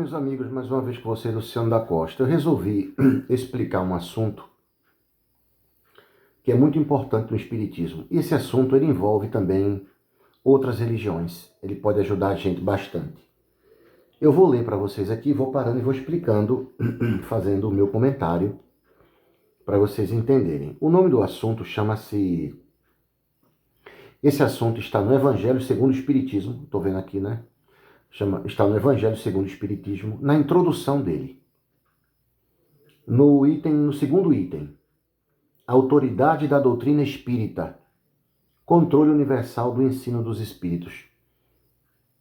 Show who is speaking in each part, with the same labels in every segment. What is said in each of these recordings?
Speaker 1: meus amigos, mais uma vez com você, Luciano da Costa. Eu resolvi explicar um assunto que é muito importante no Espiritismo. E esse assunto ele envolve também outras religiões. Ele pode ajudar a gente bastante. Eu vou ler para vocês aqui, vou parando e vou explicando, fazendo o meu comentário, para vocês entenderem. O nome do assunto chama-se... Esse assunto está no Evangelho segundo o Espiritismo. Estou vendo aqui, né? Está no Evangelho segundo o Espiritismo, na introdução dele. No segundo item, autoridade da doutrina espírita, controle universal do ensino dos espíritos.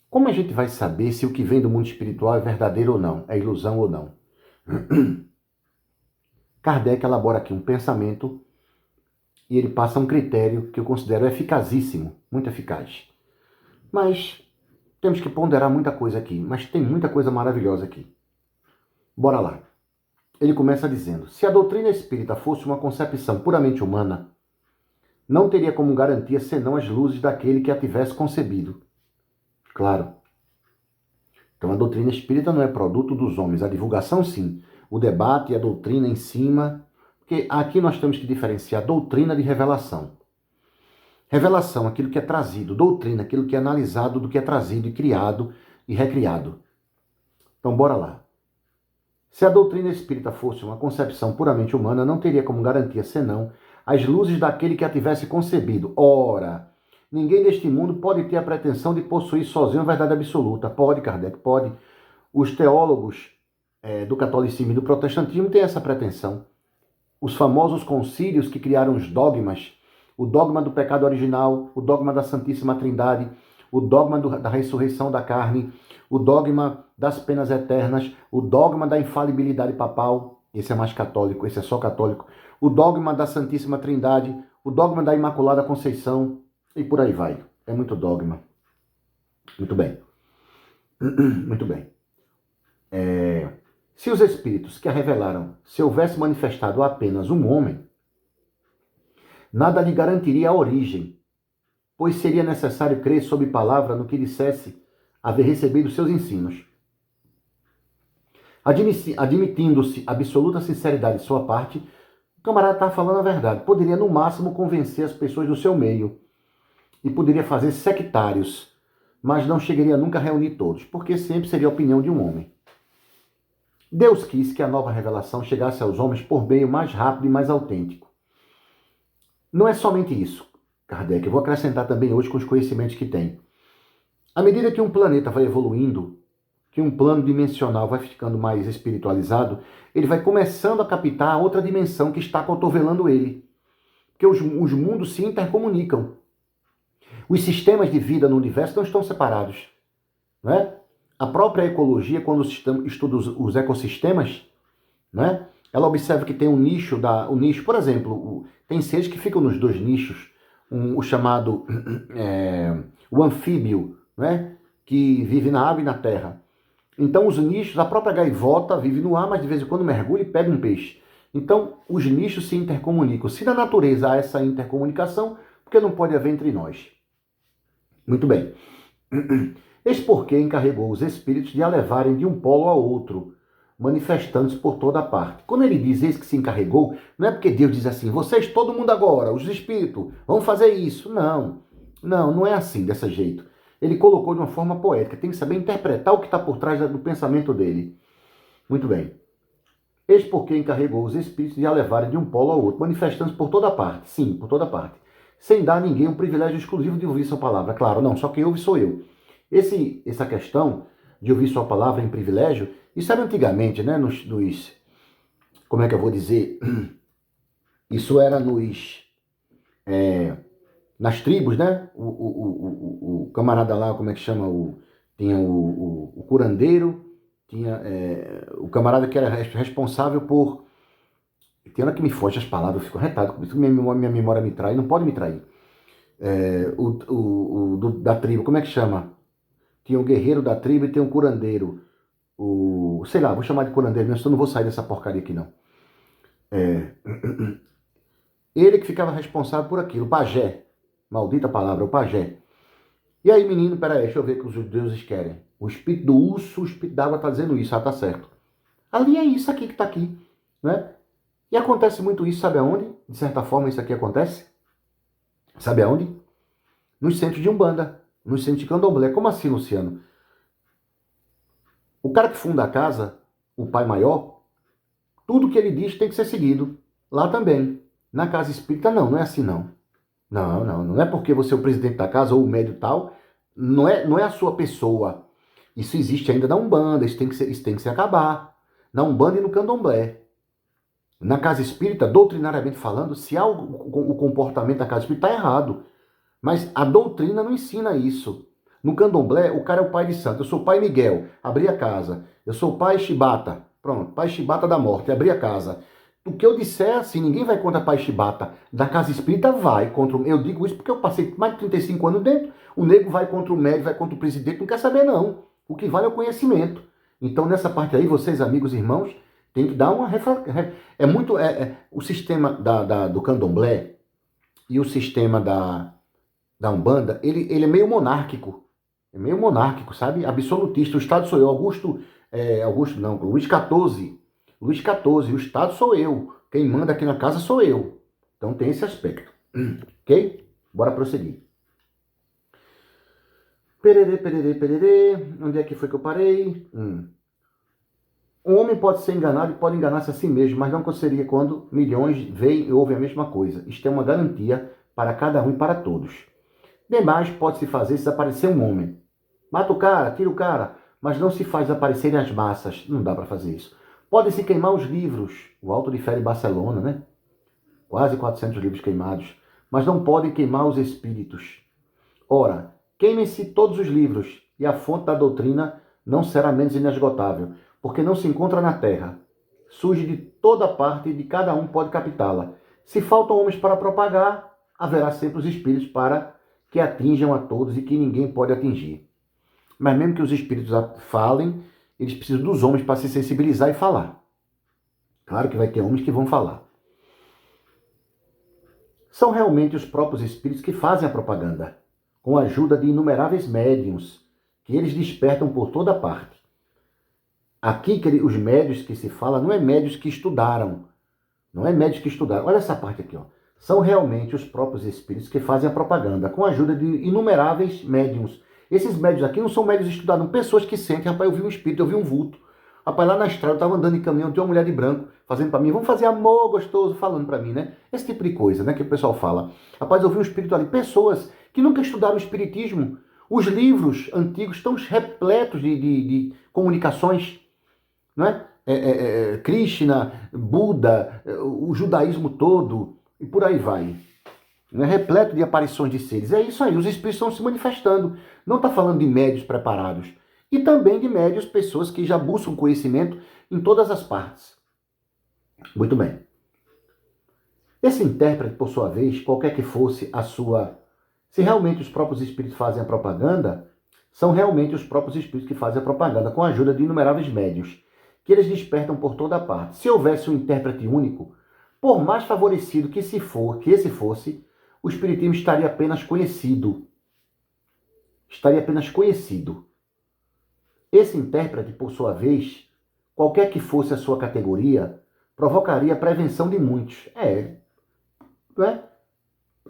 Speaker 1: Como a gente vai saber se o que vem do mundo espiritual é verdadeiro ou não, é ilusão ou não? Kardec elabora aqui um pensamento e ele passa um critério que eu considero eficazíssimo, muito eficaz. Mas temos que ponderar muita coisa aqui, mas tem muita coisa maravilhosa aqui. Bora lá. Ele começa dizendo: se a doutrina espírita fosse uma concepção puramente humana, não teria como garantia senão as luzes daquele que a tivesse concebido. Claro. Então a doutrina espírita não é produto dos homens, a divulgação sim, o debate e a doutrina em cima, porque aqui nós temos que diferenciar doutrina de revelação. Revelação, aquilo que é trazido, doutrina, aquilo que é analisado do que é trazido e criado e recriado. Então bora lá. Se a doutrina espírita fosse uma concepção puramente humana, não teria como garantia senão as luzes daquele que a tivesse concebido. Ora, ninguém neste mundo pode ter a pretensão de possuir sozinho a verdade absoluta. Pode, Kardec, pode. Os teólogos do catolicismo e do protestantismo têm essa pretensão. Os famosos concílios que criaram os dogmas, o dogma do pecado original, o dogma da Santíssima Trindade, o dogma da ressurreição da carne, o dogma das penas eternas, o dogma da infalibilidade papal, esse é mais católico, esse é só católico, o dogma da Santíssima Trindade, o dogma da Imaculada Conceição, e por aí vai. É muito dogma. Muito bem. Muito bem. Se os espíritos que a revelaram se houvesse manifestado apenas um homem, nada lhe garantiria a origem, pois seria necessário crer sob palavra no que dissesse haver recebido seus ensinos. Admitindo-se absoluta sinceridade de sua parte, o camarada está falando a verdade. Poderia, no máximo, convencer as pessoas do seu meio e poderia fazer sectários, mas não chegaria nunca a reunir todos, porque sempre seria a opinião de um homem. Deus quis que a nova revelação chegasse aos homens por meio mais rápido e mais autêntico. Não é somente isso, Kardec, eu vou acrescentar também hoje com os conhecimentos que tem. À medida que um planeta vai evoluindo, que um plano dimensional vai ficando mais espiritualizado, ele vai começando a captar a outra dimensão que está cotovelando ele. Porque os mundos se intercomunicam. Os sistemas de vida no universo não estão separados. Não é? A própria ecologia, quando estuda os ecossistemas, né, ela observa que tem um nicho, por exemplo, tem seres que ficam nos dois nichos, o chamado o anfíbio, né, que vive na água e na terra. Então os nichos, a própria gaivota vive no ar, mas de vez em quando mergulha e pega um peixe. Então os nichos se intercomunicam. Se na natureza há essa intercomunicação, por que não pode haver entre nós? Muito bem. Eis porque encarregou os espíritos de a levarem de um polo ao outro, manifestando-se por toda parte. Quando ele diz eis que se encarregou, não é porque Deus diz assim, vocês, todo mundo agora, os espíritos, vão fazer isso. Não é assim, desse jeito. Ele colocou de uma forma poética, tem que saber interpretar o que está por trás do pensamento dele. Muito bem. Eis porque encarregou os espíritos de a levarem de um polo ao outro, manifestando-se por toda parte. Sim, por toda parte. Sem dar a ninguém um privilégio exclusivo de ouvir sua palavra. Claro, não, só quem ouve sou eu. Essa questão de ouvir sua palavra em privilégio, isso era antigamente, né? Como é que eu vou dizer? Isso era nas tribos, né? O camarada lá, como é que chama? Tinha o curandeiro, tinha o camarada que era responsável por... Tem hora que me foge as palavras, eu fico retado com isso, minha memória me trai, não pode me trair. Da tribo, como é que chama? Tinha um guerreiro da tribo e tem um curandeiro. Sei lá, vou chamar de curandeiro mesmo, senão eu não vou sair dessa porcaria aqui não. Ele que ficava responsável por aquilo, o pajé. Maldita palavra, o pajé. E aí, menino, peraí, deixa eu ver o que os deuses querem. O espírito do urso, o espírito d'água está dizendo isso, tá certo. Ali é isso aqui que está aqui, né? E acontece muito isso, sabe aonde? De certa forma isso aqui acontece. Sabe aonde? Nos centros de Umbanda, nos centros de Candomblé. Como assim, Luciano? O cara que funda a casa, o pai maior, tudo que ele diz tem que ser seguido. Lá também. Na casa espírita, não é assim não. Não é porque você é o presidente da casa ou o médio tal, não é a sua pessoa. Isso existe ainda na Umbanda, isso tem que se acabar. Na Umbanda e no Candomblé. Na casa espírita, doutrinariamente falando, se há o comportamento da casa espírita, está errado. Mas a doutrina não ensina isso. No Candomblé, o cara é o pai de santo. Eu sou o pai Miguel, abri a casa. Eu sou o pai Chibata. Pronto, pai Chibata da morte, abri a casa. O que eu disser, assim, ninguém vai contra pai Chibata. Da casa espírita vai contra o... Eu digo isso porque eu passei mais de 35 anos dentro. O nego vai contra o médico, vai contra o presidente, não quer saber não. O que vale é o conhecimento. Então, nessa parte aí, vocês, amigos e irmãos, tem que dar uma... o sistema do Candomblé e o sistema da Umbanda, ele é meio monárquico. É meio monárquico, sabe? Absolutista. O Estado sou eu. Augusto não, Luís XIV. Luís XIV. O Estado sou eu. Quem manda aqui na casa sou eu. Então tem esse aspecto. Ok? Bora prosseguir. Pererê. Onde é que foi que eu parei? O homem pode ser enganado e pode enganar-se a si mesmo, mas não aconteceria quando milhões veem e ouvem a mesma coisa. Isto é uma garantia para cada um e para todos. Demais pode-se fazer se desaparecer um homem. Mata o cara, tira o cara, mas não se faz desaparecerem as massas. Não dá para fazer isso. Pode-se queimar os livros. O Alto de Fé de Barcelona, né? Quase 400 livros queimados. Mas não podem queimar os espíritos. Ora, queimem-se todos os livros, e a fonte da doutrina não será menos inesgotável, porque não se encontra na terra. Surge de toda parte e de cada um pode captá-la. Se faltam homens para propagar, haverá sempre os espíritos para que atinjam a todos e que ninguém pode atingir. Mas mesmo que os espíritos falem, eles precisam dos homens para se sensibilizar e falar. Claro que vai ter homens que vão falar. São realmente os próprios espíritos que fazem a propaganda, com a ajuda de inumeráveis médiuns, que eles despertam por toda parte. Aqui, os médiuns que se fala, não é médiuns que estudaram. Não é médiuns que estudaram. Olha essa parte aqui, ó. São realmente os próprios espíritos que fazem a propaganda, com a ajuda de inumeráveis médiuns. Esses médiuns aqui não são médiuns estudados, são pessoas que sentem, rapaz, eu vi um espírito, eu vi um vulto. Rapaz, lá na estrada, eu estava andando em caminhão, tem uma mulher de branco, fazendo para mim, vamos fazer amor gostoso, falando para mim, né? Esse tipo de coisa, né, que o pessoal fala. Rapaz, eu vi um espírito ali. Pessoas que nunca estudaram o espiritismo. Os livros antigos estão repletos de comunicações, não é? Krishna, Buda, o judaísmo todo, e por aí vai. É repleto de aparições de seres. É isso aí, os espíritos estão se manifestando. Não está falando de médios preparados. E também de médios, pessoas que já buscam conhecimento em todas as partes. Muito bem. Esse intérprete, por sua vez, qualquer que fosse a sua... Se realmente os próprios espíritos fazem a propaganda, são realmente os próprios espíritos que fazem a propaganda, com a ajuda de inumeráveis médios, que eles despertam por toda parte. Se houvesse um intérprete único, por mais favorecido que esse fosse, o espiritismo estaria apenas conhecido. Estaria apenas conhecido. Esse intérprete, por sua vez, qualquer que fosse a sua categoria, provocaria a prevenção de muitos. Não é?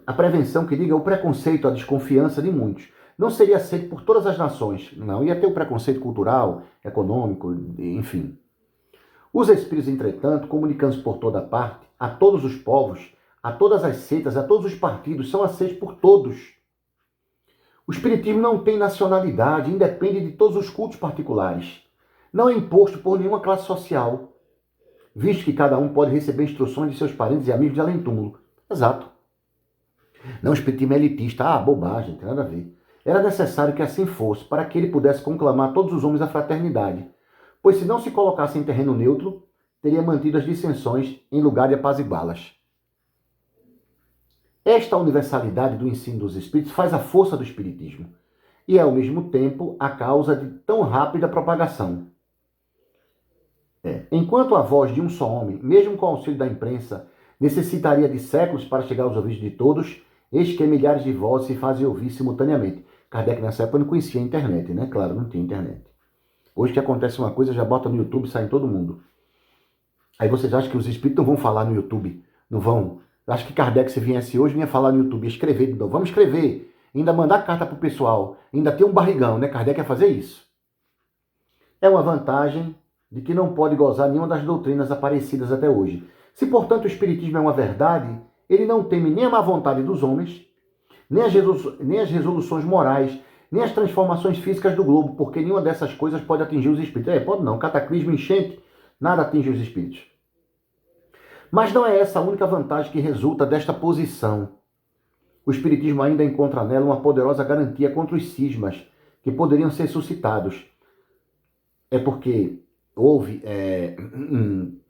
Speaker 1: A prevenção que diga o preconceito, a desconfiança de muitos. Não seria aceito por todas as nações. Não, ia ter o preconceito cultural, econômico, enfim. Os espíritos, entretanto, comunicando-se por toda parte, a todos os povos, a todas as seitas, a todos os partidos, são aceitos por todos. O espiritismo não tem nacionalidade, independe de todos os cultos particulares. Não é imposto por nenhuma classe social, visto que cada um pode receber instruções de seus parentes e amigos de além-túmulo. Exato. Não, o espiritismo é elitista. Bobagem, não tem nada a ver. Era necessário que assim fosse, para que ele pudesse conclamar todos os homens à fraternidade. Pois se não se colocasse em terreno neutro, teria mantido as dissensões em lugar de apaziguá-las. Esta universalidade do ensino dos espíritos faz a força do espiritismo e é, ao mesmo tempo, a causa de tão rápida propagação. Enquanto a voz de um só homem, mesmo com o auxílio da imprensa, necessitaria de séculos para chegar aos ouvidos de todos, eis que milhares de vozes se fazem ouvir simultaneamente. Kardec nessa época não conhecia a internet, né? Claro, não tinha internet. Hoje que acontece uma coisa, já bota no YouTube e sai em todo mundo. Aí vocês acham que os espíritos não vão falar no YouTube? Não vão? Acho que Kardec, se viesse hoje, não ia falar no YouTube, ia escrever. Não, vamos escrever. Ainda mandar carta pro pessoal. Ainda ter um barrigão, né? Kardec ia fazer isso. É uma vantagem de que não pode gozar nenhuma das doutrinas aparecidas até hoje. Se, portanto, o Espiritismo é uma verdade, ele não teme nem a má vontade dos homens, nem as resoluções morais, nem as transformações físicas do globo, porque nenhuma dessas coisas pode atingir os espíritos. Pode não. Cataclismo, enchente, nada atinge os espíritos. Mas não é essa a única vantagem que resulta desta posição. O Espiritismo ainda encontra nela uma poderosa garantia contra os cismas que poderiam ser suscitados. É porque houve...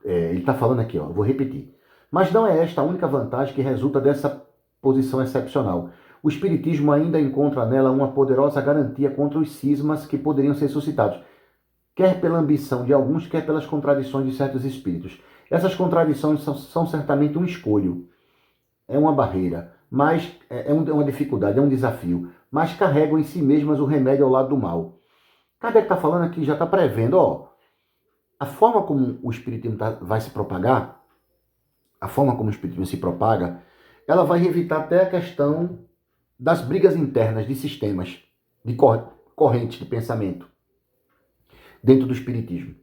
Speaker 1: ele está falando aqui, vou repetir. Mas não é esta a única vantagem que resulta dessa posição excepcional. O Espiritismo ainda encontra nela uma poderosa garantia contra os cismas que poderiam ser suscitados, quer pela ambição de alguns, quer pelas contradições de certos espíritos. Essas contradições são certamente um escolho, é uma barreira, mas é uma dificuldade, é um desafio, mas carregam em si mesmas o remédio ao lado do mal. Kardec está falando aqui, já está prevendo, a forma como o Espiritismo vai se propagar, a forma como o Espiritismo se propaga, ela vai evitar até a questão das brigas internas de sistemas, de correntes de pensamento dentro do Espiritismo,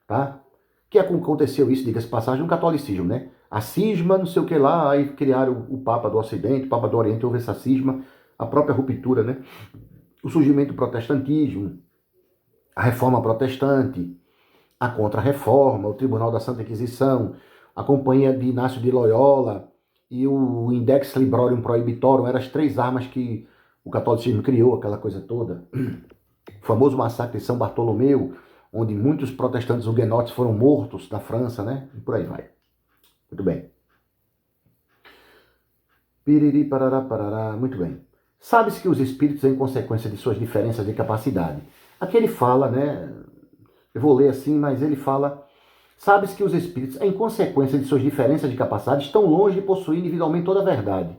Speaker 1: tá? Que aconteceu isso, diga-se passagem, no catolicismo, né? A cisma, não sei o que lá, aí criaram o Papa do Ocidente, o Papa do Oriente, houve essa cisma, a própria ruptura, né? O surgimento do protestantismo, a reforma protestante, a contra-reforma, o Tribunal da Santa Inquisição, a Companhia de Inácio de Loyola e o Index Librorum Prohibitorum, eram as três armas que o catolicismo criou, aquela coisa toda. O famoso massacre de São Bartolomeu, onde muitos protestantes huguenotes foram mortos na França, né? E por aí vai. Muito bem. Piriri, parará, parará. Muito bem. Sabe-se que os espíritos, em consequência de suas diferenças de capacidade, aqui ele fala, né? Eu vou ler assim, mas ele fala... Sabe-se que os espíritos, em consequência de suas diferenças de capacidade, estão longe de possuir individualmente toda a verdade,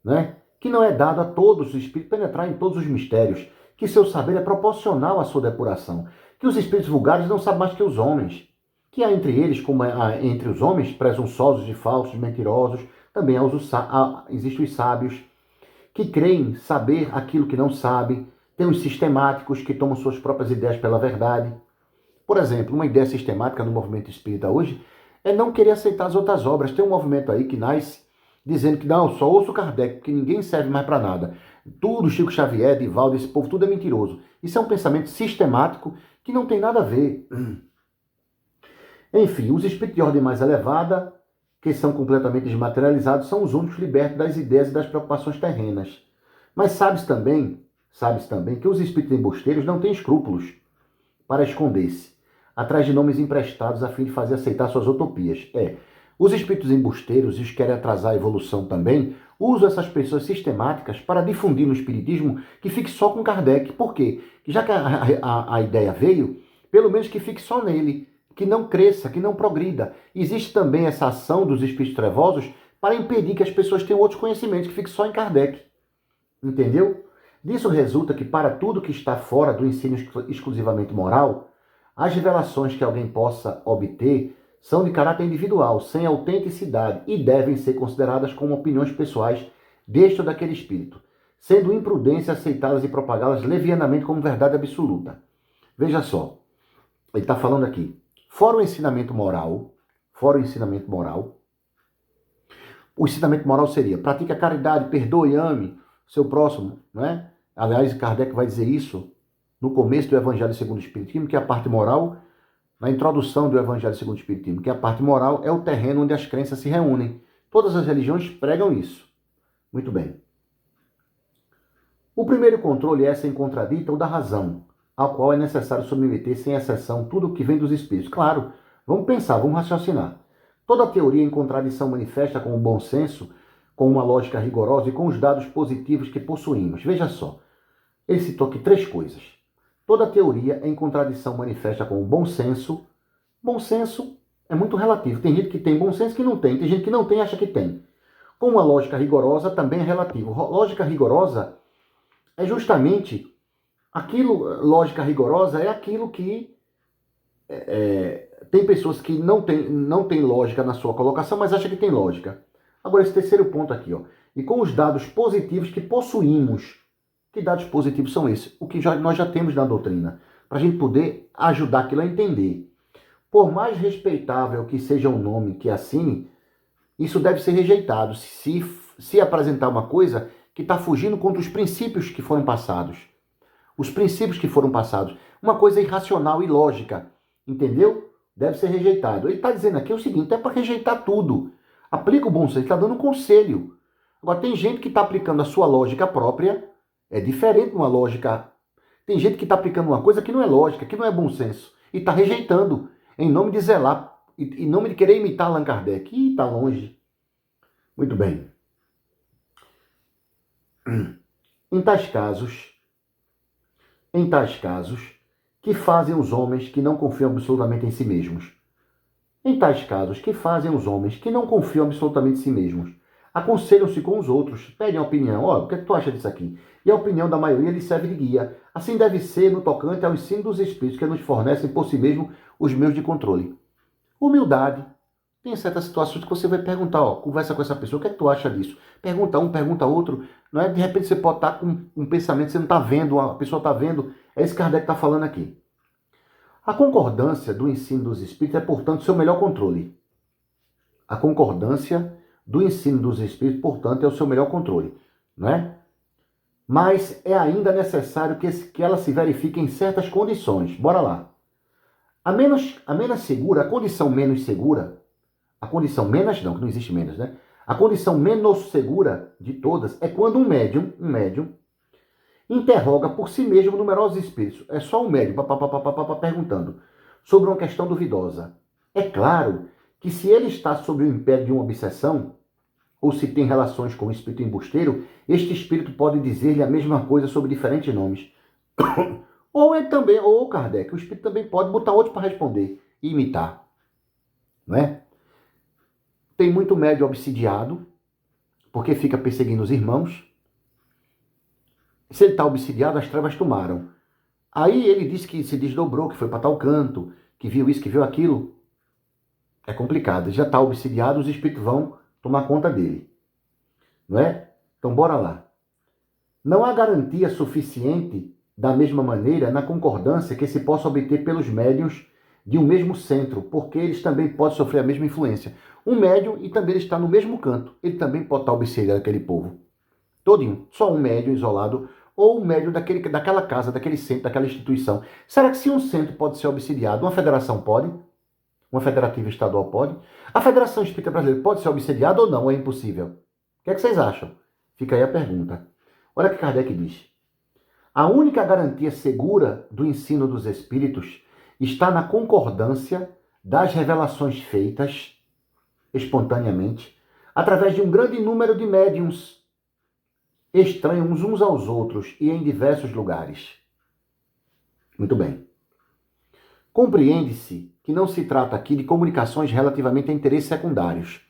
Speaker 1: né? Que não é dado a todos os espíritos penetrar em todos os mistérios, que seu saber é proporcional à sua depuração, que os espíritos vulgares não sabem mais que os homens, que há entre eles, como há entre os homens, presunçosos e falsos, mentirosos, também existem os sábios, que creem saber aquilo que não sabem, tem os sistemáticos que tomam suas próprias ideias pela verdade. Por exemplo, uma ideia sistemática no movimento espírita hoje é não querer aceitar as outras obras. Tem um movimento aí que nasce dizendo que não, só ouço Kardec, porque ninguém serve mais para nada. Tudo, Chico Xavier, Divaldo, esse povo, tudo é mentiroso. Isso é um pensamento sistemático que não tem nada a ver. Enfim, os espíritos de ordem mais elevada, que são completamente desmaterializados, são os únicos libertos das ideias e das preocupações terrenas. Mas sabe-se também que os espíritos embusteiros não têm escrúpulos para esconder-se atrás de nomes emprestados a fim de fazer aceitar suas utopias. Os espíritos embusteiros, e os que querem atrasar a evolução também, usam essas pessoas sistemáticas para difundir no espiritismo que fique só com Kardec. Por quê? Já que a ideia veio, pelo menos que fique só nele, que não cresça, que não progrida. Existe também essa ação dos espíritos trevosos para impedir que as pessoas tenham outros conhecimentos, que fique só em Kardec. Entendeu? Disso resulta que para tudo que está fora do ensino exclusivamente moral, as revelações que alguém possa obter são de caráter individual, sem autenticidade, e devem ser consideradas como opiniões pessoais deste ou daquele espírito, sendo imprudência aceitá-las e propagá-las levianamente como verdade absoluta. Veja só, ele está falando aqui, fora o ensinamento moral, o ensinamento moral seria, pratique a caridade, perdoe e ame o seu próximo, não é? Aliás, Kardec vai dizer isso no começo do Evangelho segundo o Espiritismo, que a parte moral, na introdução do Evangelho segundo o Espiritismo, que a parte moral é o terreno onde as crenças se reúnem. Todas as religiões pregam isso. Muito bem. O primeiro controle é sem contradita o da razão, ao qual é necessário submeter sem exceção tudo o que vem dos espíritos. Claro, vamos pensar, vamos raciocinar. Toda teoria em contradição manifesta com o bom senso, com uma lógica rigorosa e com os dados positivos que possuímos. Veja só, ele citou aqui três coisas. Toda teoria em contradição manifesta com o bom senso. Bom senso é muito relativo. Tem gente que tem bom senso que não tem. Tem gente que não tem e acha que tem. Com uma lógica rigorosa também é relativo. Lógica rigorosa é justamente aquilo, lógica rigorosa é aquilo que tem pessoas que não tem lógica na sua colocação, mas acham que tem lógica. Agora, esse terceiro ponto aqui, ó. E com os dados positivos que possuímos. Que dados positivos são esses? O que nós já temos na doutrina. Para a gente poder ajudar aquilo a entender. Por mais respeitável que seja o nome que assine, isso deve ser rejeitado se apresentar uma coisa que está fugindo contra os princípios que foram passados. Os princípios que foram passados. Uma coisa irracional e lógica. Entendeu? Deve ser rejeitado. Ele está dizendo aqui o seguinte, é para rejeitar tudo. Aplica o bom senso, ele está dando um conselho. Agora, tem gente que está aplicando a sua lógica própria, é diferente de uma lógica. Tem gente que está aplicando uma coisa que não é lógica, que não é bom senso, e está rejeitando, em nome de zelar, em nome de querer imitar Allan Kardec. Ih, está longe. Muito bem. Em tais casos, que fazem os homens que não confiam absolutamente em si mesmos? Em tais casos, que fazem os homens que não confiam absolutamente em si mesmos? Aconselham-se com os outros, pedem a opinião. Ó, o que é que tu acha disso aqui? E a opinião da maioria lhes serve de guia. Assim deve ser no tocante ao ensino dos Espíritos que nos fornecem por si mesmo os meios de controle. Humildade. Tem certas situações que você vai perguntar, ó, conversa com essa pessoa, o que é que tu acha disso? Pergunta um, pergunta outro. Não é de repente você pode estar com um pensamento que você não está vendo, a pessoa está vendo. É isso que Kardec está falando aqui. A concordância do ensino dos Espíritos é, portanto, seu melhor controle. A concordância do ensino dos Espíritos, portanto, é o seu melhor controle, não é? Mas é ainda necessário que ela se verifique em certas condições. Bora lá. A menos segura, a condição menos segura, a condição menos não, que não existe menos, né? A condição menos segura de todas é quando um médium interroga por si mesmo numerosos espíritos. É só um médium perguntando sobre uma questão duvidosa. É claro que se ele está sob o império de uma obsessão, ou se tem relações com o espírito embusteiro, este espírito pode dizer-lhe a mesma coisa sob diferentes nomes. Ou Kardec, o espírito também pode botar outro para responder e imitar. Não é? Tem muito médium obsidiado, porque fica perseguindo os irmãos. Se ele está obsidiado, as trevas tomaram. Aí ele disse que se desdobrou, que foi para tal canto, que viu isso, que viu aquilo. É complicado. Já está obsidiado, os espíritos vão tomar conta dele. Não é? Então, bora lá. Não há garantia suficiente, da mesma maneira, na concordância que se possa obter pelos médiuns de um mesmo centro, porque eles também podem sofrer a mesma influência. Um médium, e também ele está no mesmo canto, ele também pode estar obsidiado aquele povo. Todinho. Só um médium isolado, ou um médium daquela casa, daquele centro, daquela instituição. Será que se um centro pode ser obsidiado, uma federação pode? Uma federativa estadual pode? A Federação Espírita Brasileira pode ser obsidiada ou não? É impossível. O que é que vocês acham? Fica aí a pergunta. Olha o que Kardec diz. A única garantia segura do ensino dos espíritos está na concordância das revelações feitas espontaneamente através de um grande número de médiuns estranhos uns aos outros e em diversos lugares. Muito bem. Compreende-se que não se trata aqui de comunicações relativamente a interesses secundários.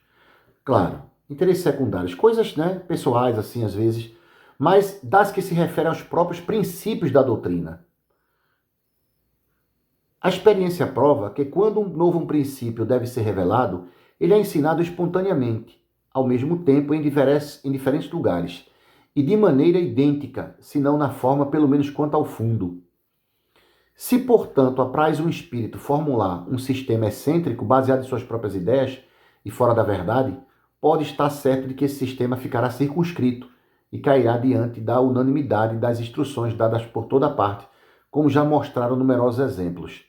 Speaker 1: Claro, interesses secundários, coisas, né, pessoais, assim, às vezes, mas das que se referem aos próprios princípios da doutrina. A experiência prova que quando um novo princípio deve ser revelado, ele é ensinado espontaneamente, ao mesmo tempo em diferentes lugares, e de maneira idêntica, se não na forma, pelo menos quanto ao fundo. Se, portanto, apraz um espírito formular um sistema excêntrico baseado em suas próprias ideias e fora da verdade, pode estar certo de que esse sistema ficará circunscrito e cairá diante da unanimidade das instruções dadas por toda parte, como já mostraram numerosos exemplos.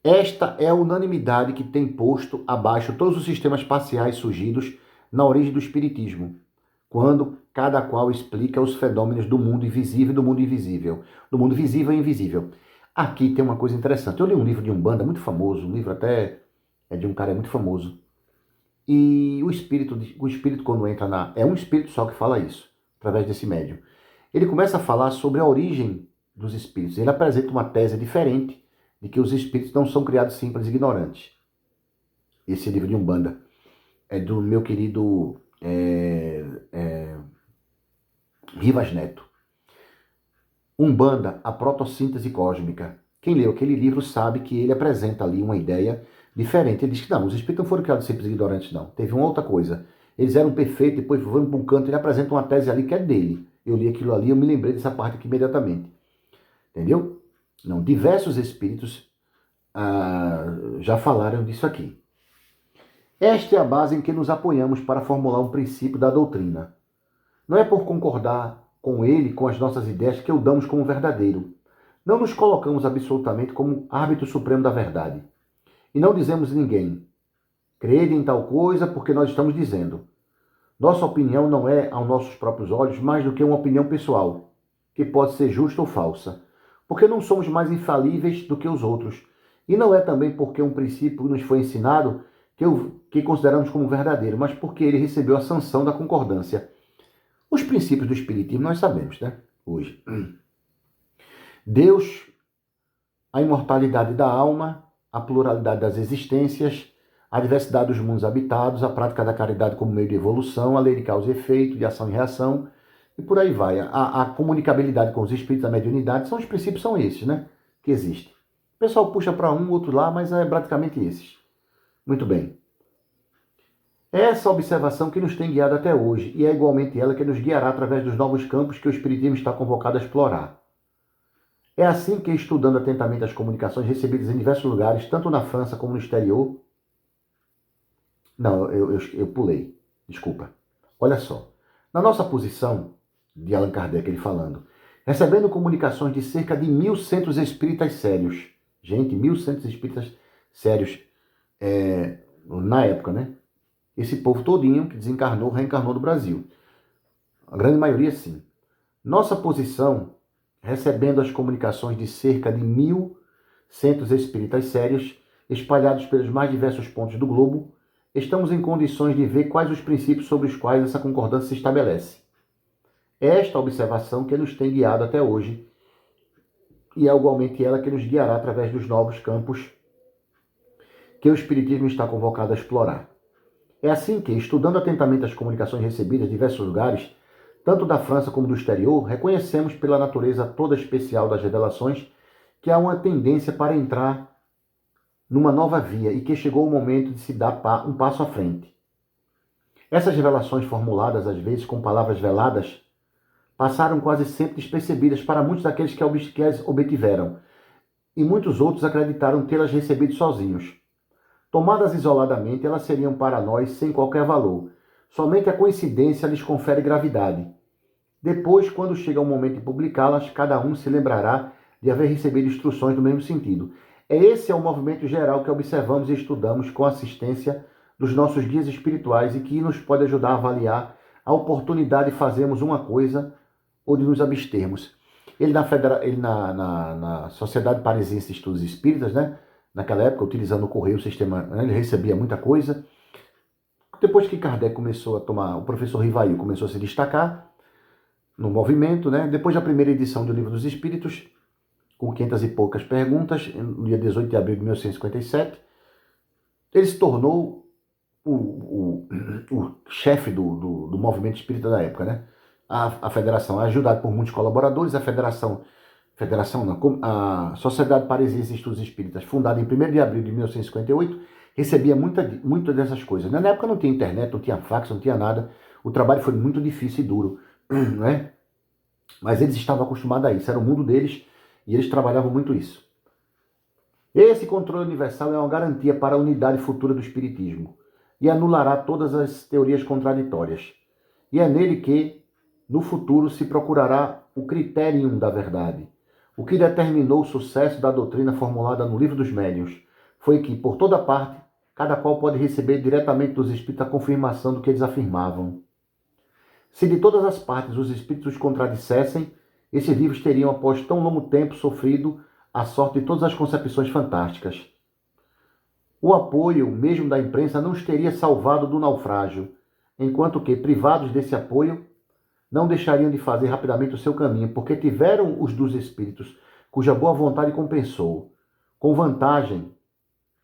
Speaker 1: Esta é a unanimidade que tem posto abaixo todos os sistemas parciais surgidos na origem do espiritismo, quando cada qual explica os fenômenos do mundo invisível e do mundo invisível, do mundo visível e invisível. Aqui tem uma coisa interessante. Eu li um livro de Umbanda muito famoso, um livro até é de um cara muito famoso. E o espírito quando entra na... É um espírito só que fala isso, através desse médium. Ele começa a falar sobre a origem dos espíritos. Ele apresenta uma tese diferente de que os espíritos não são criados simples e ignorantes. Esse livro de Umbanda é do meu querido Rivas Neto. Umbanda, a protossíntese cósmica. Quem leu aquele livro sabe que ele apresenta ali uma ideia diferente. Ele diz que não, os espíritos não foram criados simples e ignorantes, não. Teve uma outra coisa. Eles eram perfeitos, depois foram para um canto, ele apresenta uma tese ali que é dele. Eu li aquilo ali, eu me lembrei dessa parte aqui imediatamente. Entendeu? Não, diversos espíritos já falaram disso aqui. Esta é a base em que nos apoiamos para formular um princípio da doutrina. Não é por concordar com ele, com as nossas ideias, que o damos como verdadeiro. Não nos colocamos absolutamente como árbitro supremo da verdade. E não dizemos a ninguém, crede em tal coisa porque nós estamos dizendo. Nossa opinião não é, aos nossos próprios olhos, mais do que uma opinião pessoal, que pode ser justa ou falsa, porque não somos mais infalíveis do que os outros. E não é também porque um princípio nos foi ensinado que consideramos como verdadeiro, mas porque ele recebeu a sanção da concordância. Os princípios do Espiritismo nós sabemos, né? Hoje. Deus, a imortalidade da alma, a pluralidade das existências, a diversidade dos mundos habitados, a prática da caridade como meio de evolução, a lei de causa e efeito, de ação e reação, e por aí vai. A comunicabilidade com os espíritos, a mediunidade, os princípios são esses, né? Que existem. O pessoal puxa para um, outro lá, mas é praticamente esses. Muito bem. Essa observação que nos tem guiado até hoje, e é igualmente ela que nos guiará através dos novos campos que o Espiritismo está convocado a explorar. É assim que, estudando atentamente as comunicações recebidas em diversos lugares, tanto na França como no exterior... Não, eu pulei. Desculpa. Olha só. Na nossa posição, de Allan Kardec ele falando, recebendo comunicações de cerca de 1.000 centros espíritas sérios. Gente, 1.000 centros espíritas sérios na época, né? Esse povo todinho que desencarnou, reencarnou no Brasil. A grande maioria, sim. Nossa posição, recebendo as comunicações de cerca de 1.000 centros espíritas sérios, espalhados pelos mais diversos pontos do globo, estamos em condições de ver quais os princípios sobre os quais essa concordância se estabelece. É esta observação que nos tem guiado até hoje, e é igualmente ela que nos guiará através dos novos campos que o Espiritismo está convocado a explorar. É assim que, estudando atentamente as comunicações recebidas de diversos lugares, tanto da França como do exterior, reconhecemos pela natureza toda especial das revelações que há uma tendência para entrar numa nova via e que chegou o momento de se dar um passo à frente. Essas revelações formuladas, às vezes com palavras veladas, passaram quase sempre despercebidas para muitos daqueles que as obtiveram, e muitos outros acreditaram tê-las recebido sozinhos. Tomadas isoladamente, elas seriam para nós sem qualquer valor. Somente a coincidência lhes confere gravidade. Depois, quando chega o momento de publicá-las, cada um se lembrará de haver recebido instruções no mesmo sentido. Esse é o movimento geral que observamos e estudamos com a assistência dos nossos guias espirituais e que nos pode ajudar a avaliar a oportunidade de fazermos uma coisa ou de nos abstermos. Ele na Sociedade Parisiense de Estudos Espíritas, né? Naquela época, utilizando o correio, o sistema, né, ele recebia muita coisa. Depois que Kardec começou a tomar, o professor Rivail começou a se destacar no movimento, né? Depois da primeira edição do Livro dos Espíritos, com 500 e poucas perguntas, no dia 18 de abril de 1957, ele se tornou o chefe do movimento espírita da época, né? A federação, ajudado por muitos colaboradores, a Sociedade Parisiense de Estudos Espíritas, fundada em 1º de abril de 1958, recebia muita dessas coisas. Na época não tinha internet, não tinha fax, não tinha nada. O trabalho foi muito difícil e duro, não é? Mas eles estavam acostumados a isso, era o mundo deles e eles trabalhavam muito isso. Esse controle universal é uma garantia para a unidade futura do Espiritismo e anulará todas as teorias contraditórias. E é nele que, no futuro, se procurará o criterium da verdade. O que determinou o sucesso da doutrina formulada no Livro dos Médiuns foi que, por toda parte, cada qual pode receber diretamente dos espíritos a confirmação do que eles afirmavam. Se de todas as partes os espíritos os contradissessem, esses livros teriam, após tão longo tempo, sofrido a sorte de todas as concepções fantásticas. O apoio, mesmo da imprensa, não os teria salvado do naufrágio, enquanto que, privados desse apoio, não deixariam de fazer rapidamente o seu caminho, porque tiveram os dos espíritos, cuja boa vontade compensou, com vantagem,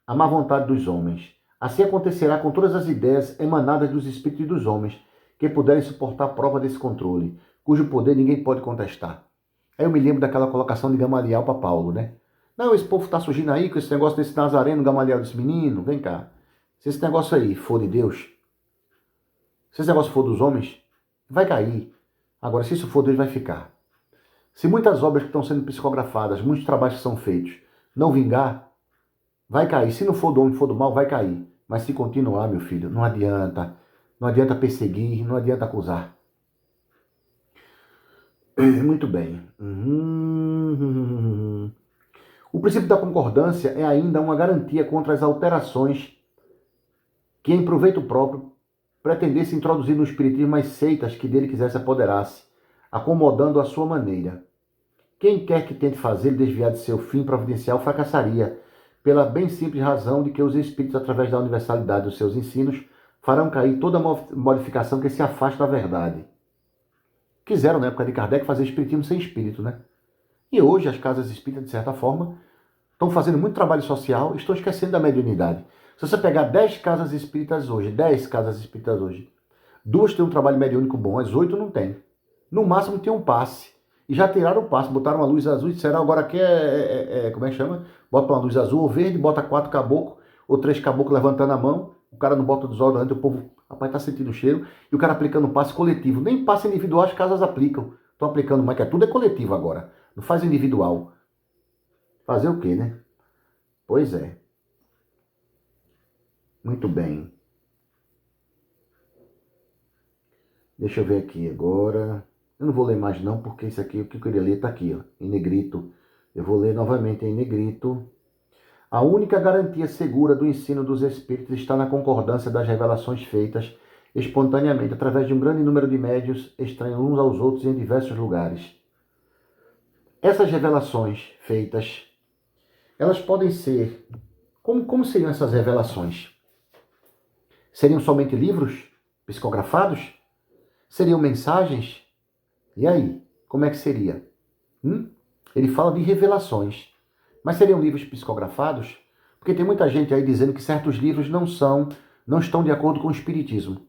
Speaker 1: a má vontade dos homens. Assim acontecerá com todas as ideias emanadas dos espíritos e dos homens, que puderem suportar a prova desse controle, cujo poder ninguém pode contestar. Aí eu me lembro daquela colocação de Gamaliel para Paulo, né? Não, esse povo está surgindo aí com esse negócio desse Nazareno. Gamaliel disse, menino, vem cá. Se esse negócio aí for de Deus, se esse negócio for dos homens, vai cair. Agora, se isso for Deus, vai ficar. Se muitas obras que estão sendo psicografadas, muitos trabalhos que são feitos, não vingar, vai cair. Se não for do homem, for do mal, vai cair. Mas se continuar, meu filho, não adianta. Não adianta perseguir, não adianta acusar. Muito bem. O princípio da concordância é ainda uma garantia contra as alterações que, em proveito próprio, pretendesse introduzir no espiritismo as seitas que dele quisesse apoderar-se, acomodando a sua maneira. Quem quer que tente fazê-lo desviar de seu fim providencial fracassaria, pela bem simples razão de que os espíritos, através da universalidade dos seus ensinos, farão cair toda modificação que se afaste da verdade. Quiseram, na época de Kardec, fazer espiritismo sem espírito, né? E hoje as casas espíritas, de certa forma, estão fazendo muito trabalho social e estão esquecendo da mediunidade. Se você pegar 10 casas espíritas hoje, 10 casas espíritas hoje, 2 têm um trabalho mediúnico bom, as 8 não tem. No máximo tem um passe. E já tiraram o passe, botaram uma luz azul e disseram, agora aqui como é que chama? Bota uma luz azul ou verde, bota 4 caboclos, ou 3 caboclos levantando a mão, o cara não bota o desodorante, o povo, rapaz, tá sentindo o cheiro, e o cara aplicando passe coletivo. Nem passe individual as casas aplicam. Estão aplicando, mas que tudo é coletivo agora. Não faz individual. Fazer o quê, né? Pois é. Muito bem. Deixa eu ver aqui agora. Eu não vou ler mais não, porque isso aqui, o que eu queria ler está aqui, ó, em negrito. Eu vou ler novamente em negrito. A única garantia segura do ensino dos espíritos está na concordância das revelações feitas espontaneamente, através de um grande número de médios estranhos uns aos outros em diversos lugares. Essas revelações feitas, elas podem ser... Como seriam essas revelações? Seriam somente livros psicografados? Seriam mensagens? E aí? Como é que seria? Ele fala de revelações. Mas seriam livros psicografados? Porque tem muita gente aí dizendo que certos livros não estão de acordo com o espiritismo.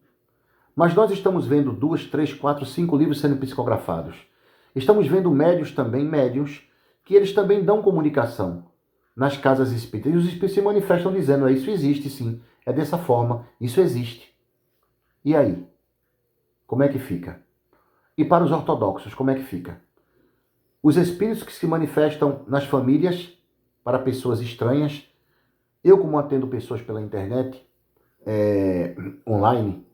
Speaker 1: Mas nós estamos vendo 2, 3, 4, 5 livros sendo psicografados. Estamos vendo médios, que eles também dão comunicação nas casas espíritas. E os espíritos se manifestam dizendo, isso existe sim, é dessa forma, isso existe. E aí? Como é que fica? E para os ortodoxos, como é que fica? Os espíritos que se manifestam nas famílias, para pessoas estranhas, eu como atendo pessoas pela internet, online,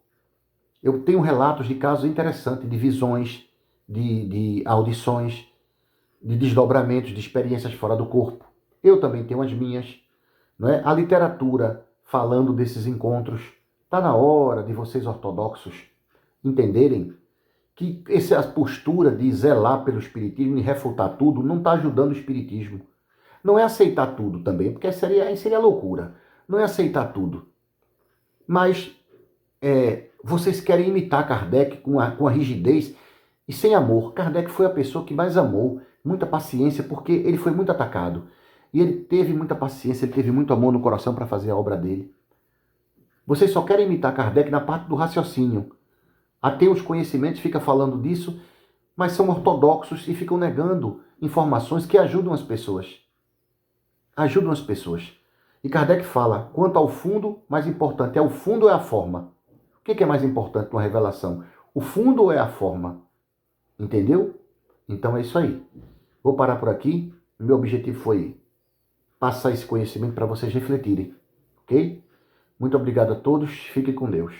Speaker 1: eu tenho relatos de casos interessantes, de visões, de audições, de desdobramentos, de experiências fora do corpo. Eu também tenho as minhas. Não é? A literatura falando desses encontros. Está na hora de vocês ortodoxos entenderem que essa postura de zelar pelo espiritismo e refutar tudo não está ajudando o espiritismo. Não é aceitar tudo também, porque seria loucura. Não é aceitar tudo. Mas vocês querem imitar Kardec com a rigidez e sem amor. Kardec foi a pessoa que mais amou, muita paciência, porque ele foi muito atacado. E ele teve muita paciência, ele teve muito amor no coração para fazer a obra dele. Vocês só querem imitar Kardec na parte do raciocínio. Até os conhecimentos, fica falando disso, mas são ortodoxos e ficam negando informações que ajudam as pessoas. Ajudam as pessoas. E Kardec fala, quanto ao fundo, mais importante é o fundo ou é a forma? O que é mais importante numa revelação? O fundo ou é a forma? Entendeu? Então é isso aí. Vou parar por aqui. Meu objetivo foi passar esse conhecimento para vocês refletirem. Ok? Muito obrigado a todos. Fiquem com Deus.